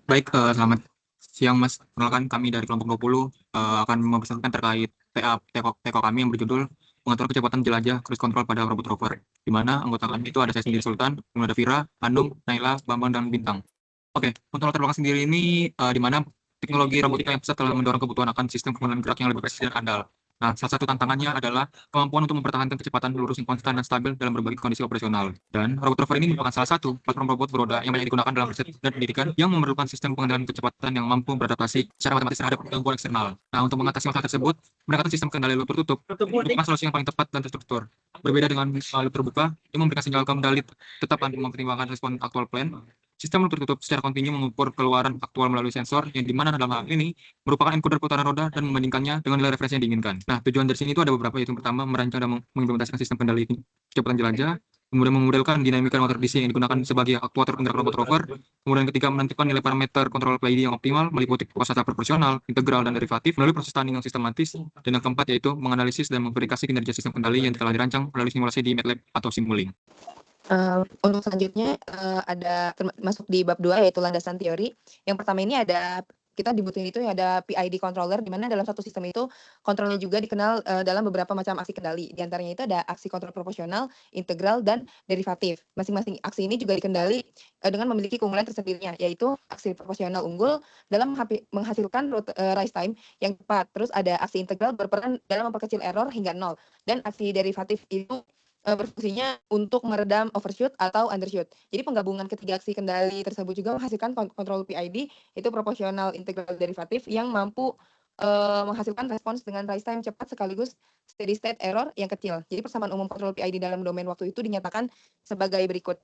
Baik, selamat siang Mas. Perkenalkan kami dari kelompok 20 akan mempresentasikan terkait TEKO kami yang berjudul Mengatur Kecepatan Jelajah Cruise Control pada Robot Rover. Di mana anggota kami itu ada saya sendiri Sultan, kemudian ada Vira, Andung, Naila, Bambang, dan Bintang. Oke, untuk latar belakang sendiri ini di mana teknologi robotika yang pesat telah mendorong kebutuhan akan sistem pengendalian gerak yang lebih presis dan andal. Nah, salah satu tantangannya adalah kemampuan untuk mempertahankan kecepatan lurus yang konstan dan stabil dalam berbagai kondisi operasional. Dan robot rover ini merupakan salah satu platform robot beroda yang banyak digunakan dalam riset dan pendidikan yang memerlukan sistem pengendalian kecepatan yang mampu beradaptasi secara matematis terhadap gangguan eksternal. Nah, untuk mengatasi masalah tersebut, pendekatan sistem kendali loop tertutup merupakan solusi yang paling tepat dan terstruktur. Berbeda dengan loop terbuka yang memberikan sinyal kendali tetap tanpa mempertimbangkan respon aktual plan. Sistem loop tertutup secara kontinu mengukur keluaran aktual melalui sensor yang dimana dalam hal ini merupakan encoder putaran roda dan membandingkannya dengan nilai referensi yang diinginkan. Nah, tujuan dari sini itu ada beberapa, yaitu yang pertama merancang dan mengimplementasikan sistem kendali kecepatan jelajah, kemudian memodelkan dinamika motor DC yang digunakan sebagai aktuator penggerak robot rover, kemudian ketiga menentukan nilai parameter kontrol PID yang optimal meliputi kuasa proporsional, integral, dan derivatif melalui proses tuning yang sistematis, dan yang keempat yaitu menganalisis dan memverifikasi kinerja sistem kendali yang telah dirancang melalui simulasi di MATLAB atau Simulink. Untuk selanjutnya, ada masuk di bab 2 yaitu landasan teori. Yang pertama ini kita dibutuhin itu ada PID controller, di mana dalam satu sistem itu kontrolnya juga dikenal dalam beberapa macam aksi kendali. Di antaranya itu ada aksi kontrol proporsional, integral, dan derivatif. Masing-masing aksi ini juga dikendali dengan memiliki keunggulan tersendirinya, yaitu aksi proporsional unggul dalam menghasilkan rise time yang cepat. Terus ada aksi integral berperan dalam memperkecil error hingga 0, dan aksi derivatif itu berfungsinya untuk meredam overshoot atau undershoot. Jadi penggabungan ketiga aksi kendali tersebut juga menghasilkan kontrol PID, itu proporsional integral derivatif yang mampu menghasilkan respons dengan rise time cepat sekaligus steady state error yang kecil. Jadi persamaan umum kontrol PID dalam domain waktu itu dinyatakan sebagai berikut.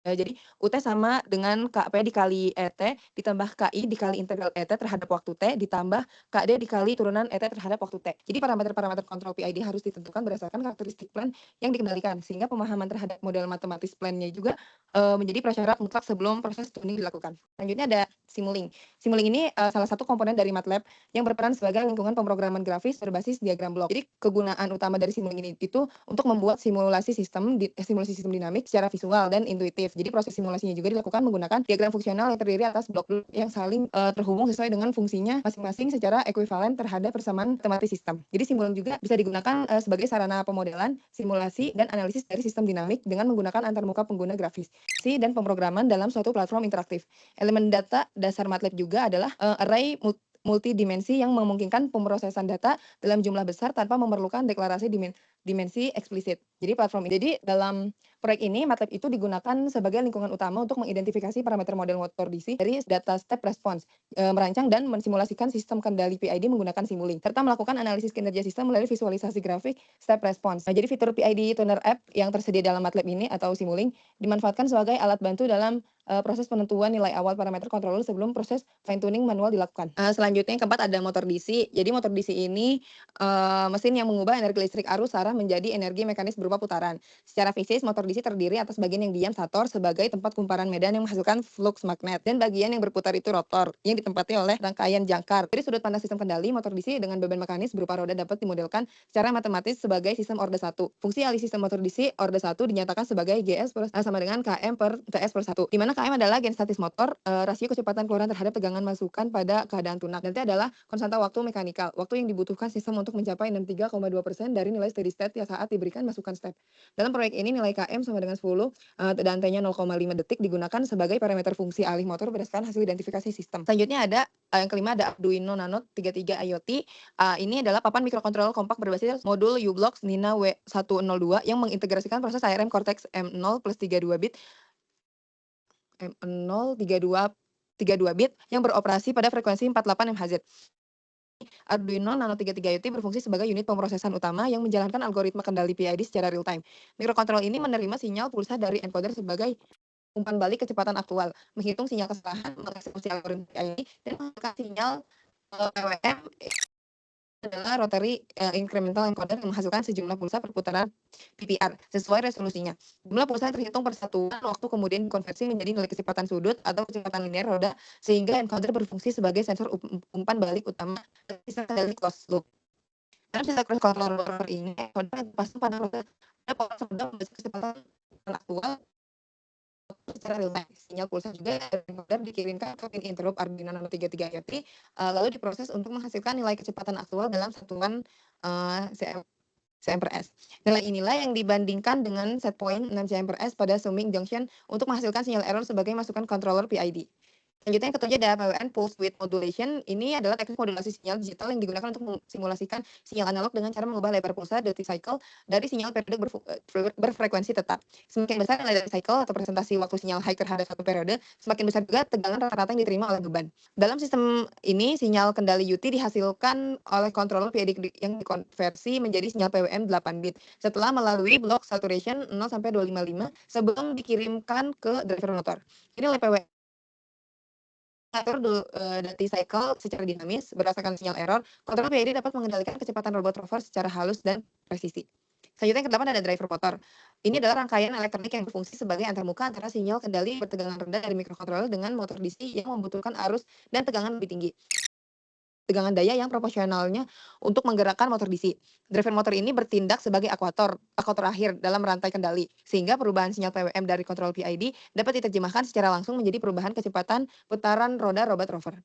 Jadi UT sama dengan KP dikali ET ditambah KI dikali integral ET terhadap waktu T ditambah KD dikali turunan ET terhadap waktu T. Jadi parameter-parameter kontrol PID harus ditentukan berdasarkan karakteristik plan yang dikendalikan, sehingga pemahaman terhadap model matematis plan-nya juga menjadi prasyarat mutlak sebelum proses tuning dilakukan. Selanjutnya ada Simulink. Simulink ini salah satu komponen dari MATLAB yang berperan sebagai lingkungan pemrograman grafis berbasis diagram blok. Jadi kegunaan utama dari Simulink ini itu untuk membuat simulasi sistem dinamik secara visual dan intuitif. Jadi proses simulasinya juga dilakukan menggunakan diagram fungsional yang terdiri atas blok-blok yang saling terhubung sesuai dengan fungsinya masing-masing secara ekuivalen terhadap persamaan matematis sistem. Jadi Simulink juga bisa digunakan sebagai sarana pemodelan, simulasi, dan analisis dari sistem dinamik dengan menggunakan antarmuka pengguna grafis dan pemrograman dalam suatu platform interaktif. Elemen data dasar MATLAB juga adalah array multidimensi yang memungkinkan pemrosesan data dalam jumlah besar tanpa memerlukan deklarasi dimensi eksplisit. Jadi dalam proyek ini MATLAB itu digunakan sebagai lingkungan utama untuk mengidentifikasi parameter model motor DC dari data step response, merancang dan mensimulasikan sistem kendali PID menggunakan Simulink, serta melakukan analisis kinerja sistem melalui visualisasi grafik step response. Nah, jadi fitur PID Tuner App yang tersedia dalam MATLAB ini atau Simulink dimanfaatkan sebagai alat bantu dalam proses penentuan nilai awal parameter controller sebelum proses fine tuning manual dilakukan. Selanjutnya yang keempat ada motor DC. Jadi motor DC ini mesin yang mengubah energi listrik arus arah menjadi energi mekanis berupa putaran. Secara fisis motor DC terdiri atas bagian yang diam stator sebagai tempat kumparan medan yang menghasilkan flux magnet, dan bagian yang berputar itu rotor yang ditempati oleh rangkaian jangkar. Dari sudut pandang sistem kendali, motor DC dengan beban mekanis berupa roda dapat dimodelkan secara matematis sebagai sistem orde 1. Fungsi alih sistem motor DC orde 1 dinyatakan sebagai GS sama dengan KM per TS per 1, di mana KM adalah gen statis motor, rasio kecepatan keluaran terhadap tegangan masukan pada keadaan tunak. Nanti adalah konstanta waktu mekanikal, waktu yang dibutuhkan sistem untuk mencapai 63,2% dari nilai steady state saat diberikan masukan step. Dalam proyek ini nilai KM sama dengan 10 dan T-nya 0,5 detik digunakan sebagai parameter fungsi alih motor berdasarkan hasil identifikasi sistem. Selanjutnya ada yang kelima ada Arduino Nano 33 IoT. Ini adalah papan mikrokontroler kompak berbasis modul U-Blox Nina W102 yang mengintegrasikan proses ARM Cortex M0 plus 32 bit M0 32 bit yang beroperasi pada frekuensi 48 MHz. Arduino Nano 33 IoT berfungsi sebagai unit pemrosesan utama yang menjalankan algoritma kendali PID secara real time. Mikrokontroler ini menerima sinyal pulsa dari encoder sebagai umpan balik kecepatan aktual, menghitung sinyal kesalahan, mengeksekusi algoritma PID, dan menghasilkan sinyal PWM adalah rotary incremental encoder yang menghasilkan sejumlah pulsa perputaran PPR sesuai resolusinya. Jumlah pulsa terhitung persatuan waktu kemudian dikonversi menjadi nilai kecepatan sudut atau kecepatan linear roda, sehingga encoder berfungsi sebagai sensor umpan balik utama sistem kendali closed loop. Dalam sistem cruise controller ini, encoder yang terpasang pada roda pada pola sedang kecepatan aktual secara real time. Sinyal pulsa juga dari encoder dikirimkan ke pin interrupt Arduino Nano 33 IoT, lalu diproses untuk menghasilkan nilai kecepatan aktual dalam satuan cm/s. Nilai inilah yang dibandingkan dengan set point 6 cm/s pada summing junction untuk menghasilkan sinyal error sebagai masukan controller PID. Selanjutnya yang ketujuh ada PWN Pulse Width Modulation. Ini adalah teknik modulasi sinyal digital yang digunakan untuk memsimulasikan sinyal analog dengan cara mengubah lebar pulsa duty cycle dari sinyal periode berfrekuensi tetap. Semakin besar nilai duty cycle atau presentasi waktu sinyal high terhadap satu periode, semakin besar juga tegangan rata-rata yang diterima oleh beban. Dalam sistem ini, sinyal kendali UT dihasilkan oleh controller PID yang dikonversi menjadi sinyal PWM 8 bit setelah melalui blok saturation 0 sampai 255 sebelum dikirimkan ke driver motor. Ini oleh PWM mengatur duty cycle secara dinamis berdasarkan sinyal error. Controller PID dapat mengendalikan kecepatan robot rover secara halus dan presisi. Selanjutnya yang kedelapan ada driver motor. Ini adalah rangkaian elektronik yang berfungsi sebagai antarmuka antara sinyal kendali bertegangan rendah dari microcontroller dengan motor DC yang membutuhkan arus dan tegangan lebih tinggi. Tegangan daya yang proporsionalnya untuk menggerakkan motor DC. Driver motor ini bertindak sebagai akuator akhir dalam rantai kendali, sehingga perubahan sinyal PWM dari kontrol PID dapat diterjemahkan secara langsung menjadi perubahan kecepatan putaran roda robot rover.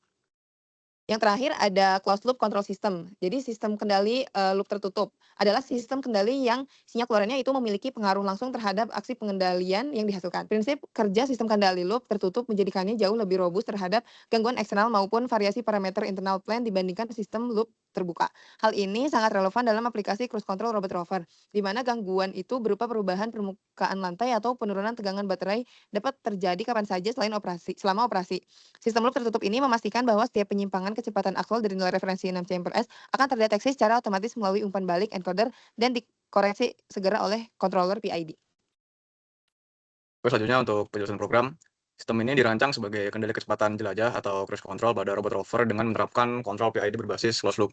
Yang terakhir ada closed loop control system. Jadi sistem kendali loop tertutup adalah sistem kendali yang sinyal keluarannya itu memiliki pengaruh langsung terhadap aksi pengendalian yang dihasilkan. Prinsip kerja sistem kendali loop tertutup menjadikannya jauh lebih robust terhadap gangguan eksternal maupun variasi parameter internal plant dibandingkan sistem loop terbuka. Hal ini sangat relevan dalam aplikasi cruise control robot rover, di mana gangguan itu berupa perubahan permukaan lantai atau penurunan tegangan baterai dapat terjadi kapan saja selama operasi. Sistem loop tertutup ini memastikan bahwa setiap penyimpangan kecepatan aktual dari nilai referensi 6 cm/s akan terdeteksi secara otomatis melalui umpan balik encoder dan dikoreksi segera oleh controller PID. Selanjutnya untuk penjelasan program, sistem ini dirancang sebagai kendali kecepatan jelajah atau cruise control pada robot rover dengan menerapkan kontrol PID berbasis closed loop.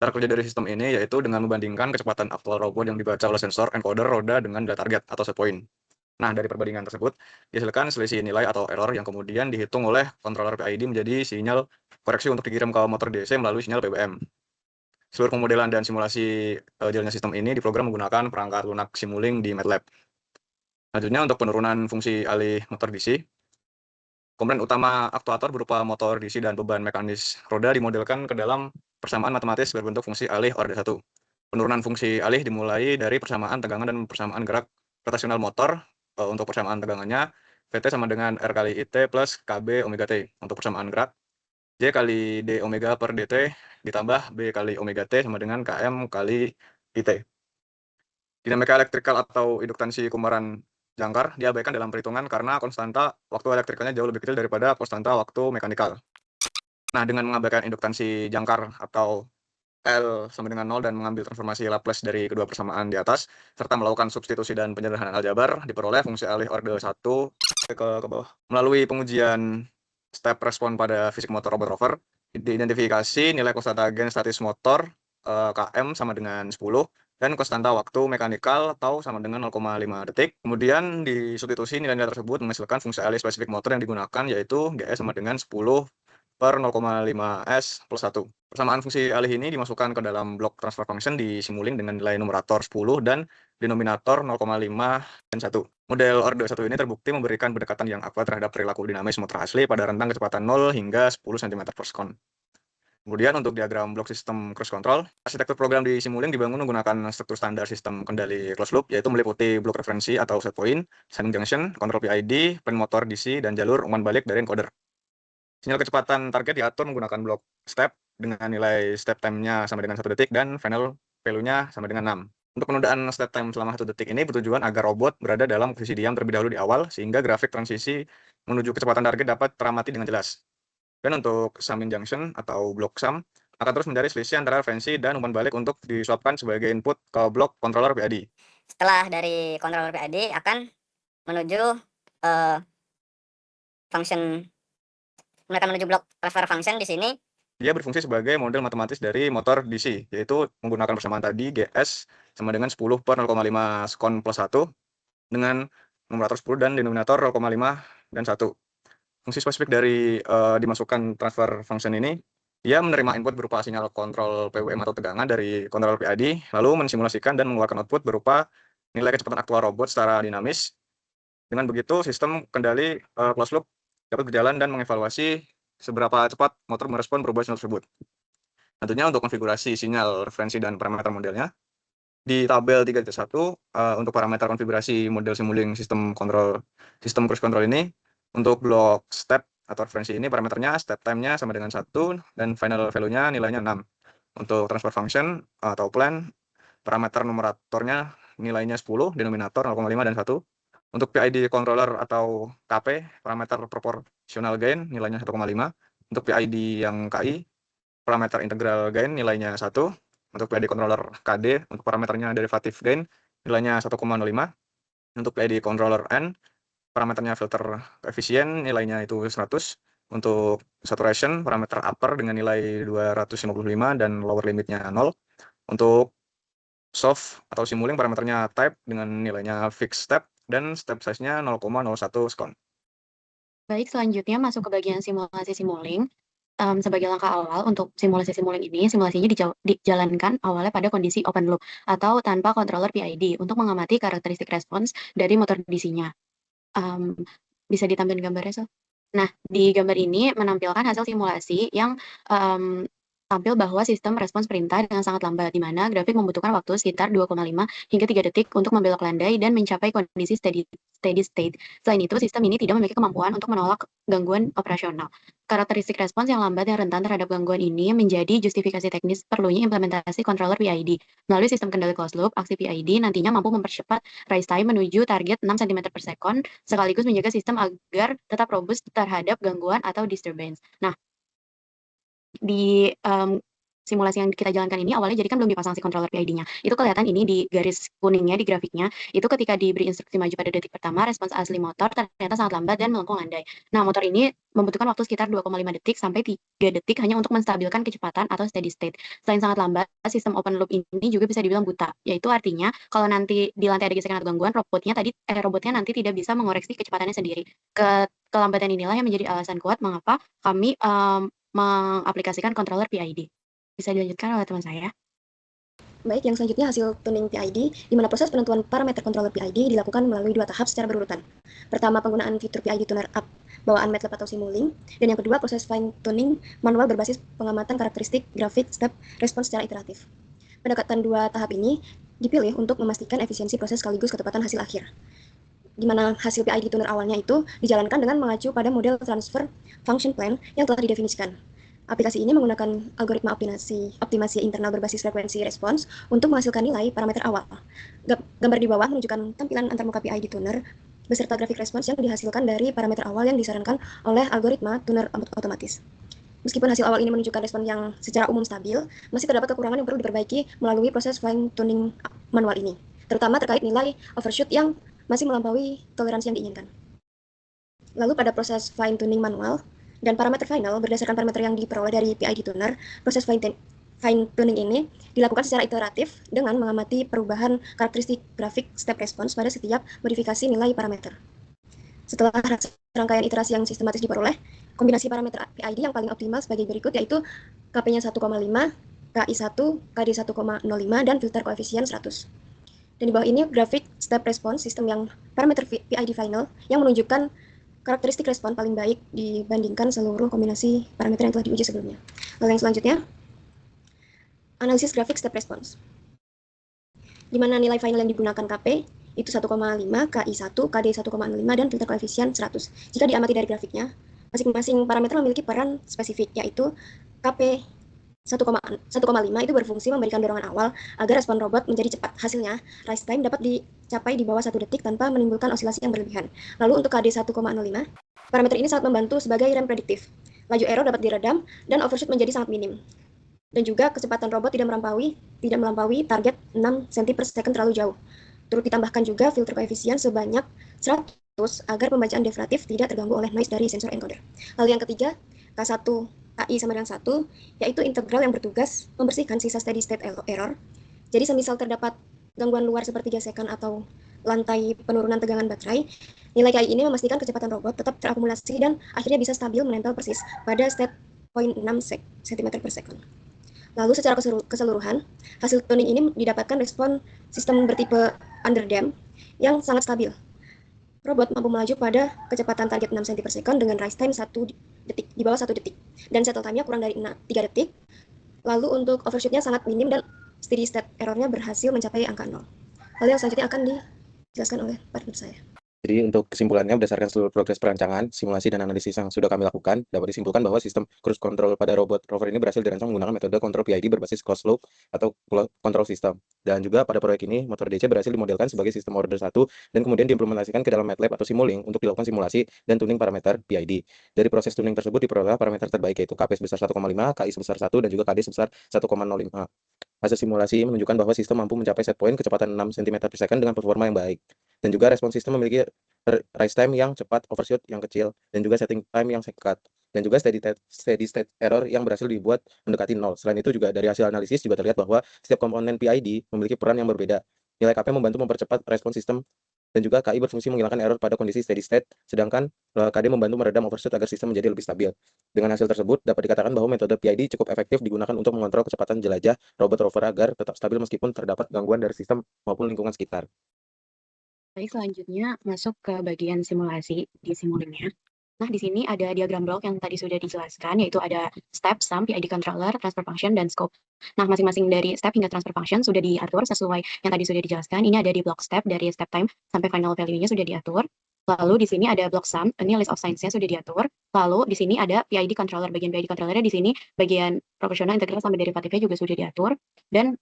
Cara kerja dari sistem ini yaitu dengan membandingkan kecepatan aktual robot yang dibaca oleh sensor encoder roda dengan nilai target atau set point. Nah, dari perbandingan tersebut, dihasilkan selisih nilai atau error yang kemudian dihitung oleh controller PID menjadi sinyal koreksi untuk dikirim ke motor DC melalui sinyal PWM. Seluruh pemodelan dan simulasi jalannya sistem ini diprogram menggunakan perangkat lunak Simulink di MATLAB. Selanjutnya untuk penurunan fungsi alih motor DC, komponen utama aktuator berupa motor DC dan beban mekanis roda dimodelkan ke dalam persamaan matematis berbentuk fungsi alih orde 1. Penurunan fungsi alih dimulai dari persamaan tegangan dan persamaan gerak rotasional motor. Untuk persamaan tegangannya, VT sama dengan R kali IT plus KB omega T. Untuk persamaan gerak, J kali D omega per DT ditambah B kali omega T sama dengan KM kali IT. Dinamika elektrikal atau induktansi kumparan jangkar diabaikan dalam perhitungan karena konstanta waktu elektrikalnya jauh lebih kecil daripada konstanta waktu mekanikal. Nah, dengan mengabaikan induktansi jangkar atau L sama dengan 0 dan mengambil transformasi Laplace dari kedua persamaan di atas, serta melakukan substitusi dan penyederhanaan aljabar, diperoleh fungsi alih orde 1 ke bawah. Melalui pengujian step respon pada fisik motor robot rover, diidentifikasi nilai konstanta gen statis motor Km sama dengan 10, dan konstanta waktu mekanikal atau sama dengan 0,5 detik. Kemudian disubstitusi nilai-nilai tersebut menghasilkan fungsi alih spesifik motor yang digunakan, yaitu GS sama dengan 10 per 0,5 S plus 1. Persamaan fungsi alih ini dimasukkan ke dalam blok transfer function di Simulink dengan nilai numerator 10 dan denominator 0,5 dan 1. Model orde 1 ini terbukti memberikan pendekatan yang akurat terhadap perilaku dinamis motor asli pada rentang kecepatan 0 hingga 10 cm per sekon. Kemudian untuk diagram blok sistem cruise control, arsitektur program di Simulink dibangun menggunakan struktur standar sistem kendali closed loop, yaitu meliputi blok referensi atau set point, summing junction, control PID, pen motor DC, dan jalur umpan balik dari encoder. Sinyal kecepatan target diatur menggunakan blok step dengan nilai step time-nya sama dengan 1 detik dan final value-nya sama dengan 6. Untuk penundaan step time selama 1 detik ini bertujuan agar robot berada dalam posisi diam terlebih dahulu di awal sehingga grafik transisi menuju kecepatan target dapat teramati dengan jelas. Dan untuk summing junction atau blok sum akan terus mencari selisih antara referensi dan umpan balik untuk disuapkan sebagai input ke blok controller PID. Setelah dari controller PID akan menuju mereka menuju blok transfer function. Di sini dia berfungsi sebagai model matematis dari motor DC, yaitu menggunakan persamaan tadi GS sama dengan 10 per 0,5 sekon plus 1 dengan numerator 10 dan denominator 0,5 dan 1. Fungsi spesifik dari dimasukkan transfer function ini, dia menerima input berupa sinyal kontrol PWM atau tegangan dari kontrol PID, lalu mensimulasikan dan mengeluarkan output berupa nilai kecepatan aktual robot secara dinamis Dengan begitu, sistem kendali closed loop dapat berjalan dan mengevaluasi seberapa cepat motor merespon perubahan sinyal tersebut. Tentunya untuk konfigurasi sinyal, referensi, dan parameter modelnya, di tabel 3.1 untuk parameter konfigurasi model simulink sistem cruise control ini, untuk blok step atau referensi ini parameternya step time-nya sama dengan 1 dan final value-nya nilainya 6. Untuk transfer function atau plan, parameter numeratornya nilainya 10, denominator 0,5 dan 1. Untuk PID controller atau KP, parameter proportional gain nilainya 1,5. Untuk PID yang KI, parameter integral gain nilainya 1. Untuk PID controller KD, untuk parameternya derivative gain nilainya 1,05. Untuk PID controller N, parameternya filter koefisien nilainya itu 100. Untuk saturation, parameter upper dengan nilai 255 dan lower limitnya 0. Untuk soft atau simulink, parameternya type dengan nilainya fixed step dan step size-nya 0,01 sekon. Baik, selanjutnya masuk ke bagian simulasi simulink. Sebagai langkah awal untuk simulasi simulink ini, simulasinya dijalankan awalnya pada kondisi open loop atau tanpa controller PID untuk mengamati karakteristik respons dari motor DC-nya. Bisa ditampilkan gambarnya, Sof? Nah, di gambar ini menampilkan hasil simulasi yang tampil bahwa sistem respons perintah dengan sangat lambat, di mana grafik membutuhkan waktu sekitar 2,5 hingga 3 detik untuk membelok landai dan mencapai kondisi steady state. Selain itu, sistem ini tidak memiliki kemampuan untuk menolak gangguan operasional. Karakteristik respons yang lambat yang rentan terhadap gangguan ini menjadi justifikasi teknis perlunya implementasi controller PID. Melalui sistem kendali closed loop, aksi PID nantinya mampu mempercepat rise time menuju target 6 cm per sekon, sekaligus menjaga sistem agar tetap robust terhadap gangguan atau disturbance. Nah, di simulasi yang kita jalankan ini awalnya jadi kan belum dipasang si controller PID-nya. Itu kelihatan ini di garis kuningnya di grafiknya. Itu ketika diberi instruksi maju pada detik pertama, respons asli motor ternyata sangat lambat dan melengkung landai. Nah, motor ini membutuhkan waktu sekitar 2,5 detik sampai 3 detik hanya untuk menstabilkan kecepatan atau steady state. Selain sangat lambat, sistem open loop ini juga bisa dibilang buta. Yaitu artinya kalau nanti di lantai ada gesekan atau gangguan, robotnya nanti tidak bisa mengoreksi kecepatannya sendiri. Kelambatan inilah yang menjadi alasan kuat mengapa kami mengaplikasikan controller PID. Bisa dilanjutkan oleh teman saya. Baik, yang selanjutnya hasil tuning PID, di mana proses penentuan parameter controller PID dilakukan melalui 2 tahap secara berurutan. Pertama, penggunaan fitur PID Tuner Up bawaan MATLAB atau Simulink, dan yang kedua, proses fine tuning manual berbasis pengamatan karakteristik grafik step respons secara iteratif. Pendekatan 2 tahap ini dipilih untuk memastikan efisiensi proses sekaligus ketepatan hasil akhir, di mana hasil PID tuner awalnya itu dijalankan dengan mengacu pada model transfer function plan yang telah didefinisikan. Aplikasi ini menggunakan algoritma optimasi internal berbasis frekuensi respons untuk menghasilkan nilai parameter awal. Gambar di bawah menunjukkan tampilan antarmuka PID tuner beserta grafik respons yang dihasilkan dari parameter awal yang disarankan oleh algoritma tuner otomatis. Meskipun hasil awal ini menunjukkan respon yang secara umum stabil, masih terdapat kekurangan yang perlu diperbaiki melalui proses fine tuning manual ini, terutama terkait nilai overshoot yang masih melampaui toleransi yang diinginkan. Lalu pada proses fine tuning manual dan parameter final berdasarkan parameter yang diperoleh dari PID tuner, proses fine tuning ini dilakukan secara iteratif dengan mengamati perubahan karakteristik grafik step response pada setiap modifikasi nilai parameter. Setelah rangkaian iterasi yang sistematis diperoleh, kombinasi parameter PID yang paling optimal sebagai berikut yaitu KP-nya 1,5, KI1, KD 1,05, dan filter koefisien 100. Dan di bawah ini grafik step response sistem yang parameter PID final yang menunjukkan karakteristik respon paling baik dibandingkan seluruh kombinasi parameter yang telah diuji sebelumnya. Lalu yang selanjutnya, analisis grafik step response. Di mana nilai final yang digunakan KP itu 1,5, KI1, KD 1,05, dan filter koefisien 100. Jika diamati dari grafiknya, masing-masing parameter memiliki peran spesifik, yaitu KP 1,5 itu berfungsi memberikan dorongan awal agar respon robot menjadi cepat. Hasilnya, rise time dapat dicapai di bawah 1 detik tanpa menimbulkan osilasi yang berlebihan. Lalu untuk KD 1,05, parameter ini sangat membantu sebagai rem prediktif. Laju error dapat diredam dan overshoot menjadi sangat minim. Dan juga kecepatan robot tidak melampaui target 6 cm per second terlalu jauh. Turut ditambahkan juga filter koefisien sebanyak 100 agar pembacaan deflatif tidak terganggu oleh noise dari sensor encoder. Lalu yang ketiga, K1 KI sama dengan 1, yaitu integral yang bertugas membersihkan sisa steady state error. Jadi semisal terdapat gangguan luar seperti gesekan atau lantai penurunan tegangan baterai, nilai KI ini memastikan kecepatan robot tetap terakumulasi dan akhirnya bisa stabil menempel persis pada state point 6 cm per second. Lalu secara keseluruhan, hasil tuning ini didapatkan respon sistem bertipe underdamped yang sangat stabil. Robot mampu melaju pada kecepatan target 6 cm per second dengan rise time 1 detik, di bawah 1 detik. Dan settle time-nya kurang dari 3 detik. Lalu untuk overshoot-nya sangat minim dan steady state error-nya berhasil mencapai angka 0. Hal yang selanjutnya akan dijelaskan oleh partner saya. Jadi untuk kesimpulannya, berdasarkan seluruh progres perancangan, simulasi dan analisis yang sudah kami lakukan, dapat disimpulkan bahwa sistem cruise control pada robot rover ini berhasil dirancang menggunakan metode kontrol PID berbasis closed loop atau control system. Dan juga pada proyek ini, motor DC berhasil dimodelkan sebagai sistem order 1 dan kemudian diimplementasikan ke dalam MATLAB atau Simulink untuk dilakukan simulasi dan tuning parameter PID. Dari proses tuning tersebut diperoleh parameter terbaik yaitu KP sebesar 1,5, KI sebesar 1, dan juga KD sebesar 1,05. Hasil simulasi menunjukkan bahwa sistem mampu mencapai set point kecepatan 6 cm per second dengan performa yang baik. Dan juga respon sistem memiliki rise time yang cepat, overshoot yang kecil, dan juga setting time yang singkat. Dan juga steady state error yang berhasil dibuat mendekati 0. Selain itu juga dari hasil analisis juga terlihat bahwa setiap komponen PID memiliki peran yang berbeda. Nilai KP membantu mempercepat respon sistem dan juga KI berfungsi menghilangkan error pada kondisi steady state, sedangkan KD membantu meredam overshoot agar sistem menjadi lebih stabil. Dengan hasil tersebut, dapat dikatakan bahwa metode PID cukup efektif digunakan untuk mengontrol kecepatan jelajah robot rover agar tetap stabil meskipun terdapat gangguan dari sistem maupun lingkungan sekitar. Baik, selanjutnya masuk ke bagian simulasi di Simulink-nya. Nah, di sini ada diagram blok yang tadi sudah dijelaskan, yaitu ada step, sum, PID controller, transfer function, dan scope. Nah, masing-masing dari step hingga transfer function sudah diatur sesuai yang tadi sudah dijelaskan. Ini ada di blok step dari step time sampai final value-nya sudah diatur. Lalu di sini ada blok sum, ini list of signs-nya sudah diatur. Lalu di sini ada PID controller, bagian PID controller-nya di sini bagian proporsional, integral, sampai derivatifnya juga sudah diatur. Dan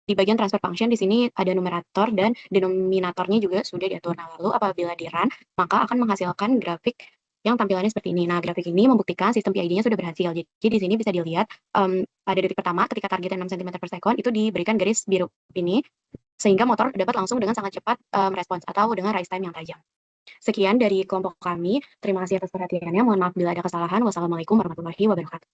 di bagian transfer function di sini ada numerator dan denominatornya juga sudah diatur. Nah, lalu apabila di-run, maka akan menghasilkan grafik yang tampilannya seperti ini. Nah, grafik ini membuktikan sistem PID-nya sudah berhasil. Jadi di sini bisa dilihat pada detik pertama ketika targetnya 6 cm per second itu diberikan garis biru ini, sehingga motor dapat langsung dengan sangat cepat merespons atau dengan rise time yang tajam. Sekian dari kelompok kami. Terima kasih atas perhatiannya. Mohon maaf bila ada kesalahan. Wassalamualaikum warahmatullahi wabarakatuh.